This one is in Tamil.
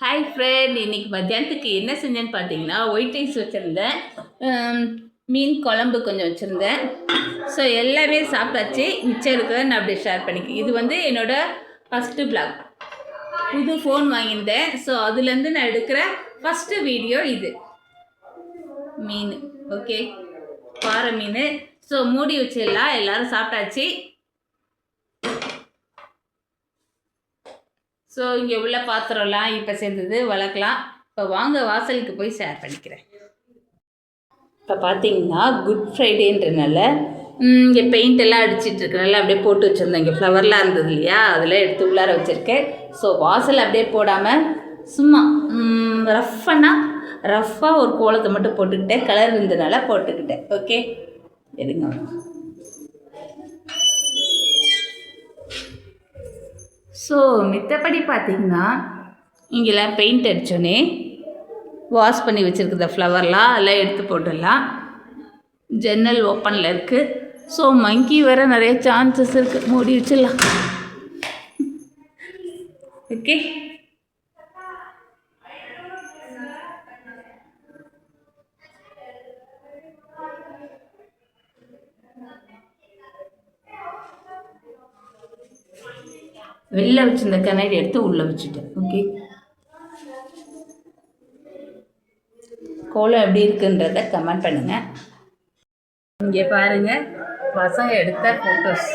ஹாய் ஃப்ரெண்ட், இன்னைக்கு மத்தியானத்துக்கு என்ன செஞ்சேன்னு பார்த்தீங்கன்னா ஒயிட் ரைஸ் வச்சுருந்தேன், மீன் குழம்பு கொஞ்சம் வச்சுருந்தேன். ஸோ எல்லாமே சாப்பிட்டாச்சு. மிச்சம் இருக்கிறத நான் அப்படியே ஷேர் பண்ணிக்கிறேன். இது வந்து என்னோடய ஃபஸ்ட்டு பிளாக். புது ஃபோன் வாங்கியிருந்தேன். ஸோ அதுலேருந்து நான் எடுக்கிற ஃபஸ்ட்டு வீடியோ இது. மீன் ஓகே, பாறை மீன். ஸோ மூடி வச்சிடலாம். எல்லோரும் சாப்பிட்டாச்சு. ஸோ இங்கே உள்ள பாத்திரம்லாம் இப்போ சேர்ந்தது வளர்க்கலாம். இப்போ வாங்க வாசலுக்கு போய் ஷேர் பண்ணிக்கிறேன். இப்போ பார்த்தீங்கன்னா குட் ஃப்ரைடேன்றனால இங்கே பெயிண்ட் எல்லாம் அடிச்சிட்டு இருக்கனால அப்படியே போட்டு வச்சுருந்தேன். இங்கே ஃப்ளவர்லாம் இருந்தது இல்லையா, அதெல்லாம் எடுத்து உள்ளார வச்சுருக்கேன். ஸோ வாசல் அப்படியே போடாமல் சும்மா ரஃப்பாக ஒரு கோலத்தை மட்டும் போட்டுக்கிட்டேன். கலர் இருந்ததுனால போட்டுக்கிட்டேன். ஓகே, எடுங்க. ஸோ மித்தபடி பார்த்திங்கன்னா இங்கெல்லாம் பெயிண்ட் அடித்தோன்னே வாஷ் பண்ணி வச்சுருக்குற ஃப்ளவர்லாம் எல்லாம் எடுத்து போட்டுடலாம். ஜன்னல் ஓப்பனில் இருக்குது. ஸோ மங்கி வர நிறைய சான்சஸ் இருக்குது. மூடி வச்சிடலாம். ஓகே, வெளில வச்சுருந்த கண்ணாடி எடுத்து உள்ளே வச்சுட்டேன். ஓகே, கோலம் எப்படி இருக்குன்றத கமெண்ட் பண்ணுங்கள். இங்கே பாருங்கள், பசங்க எடுத்த ஃபோட்டோஸ்.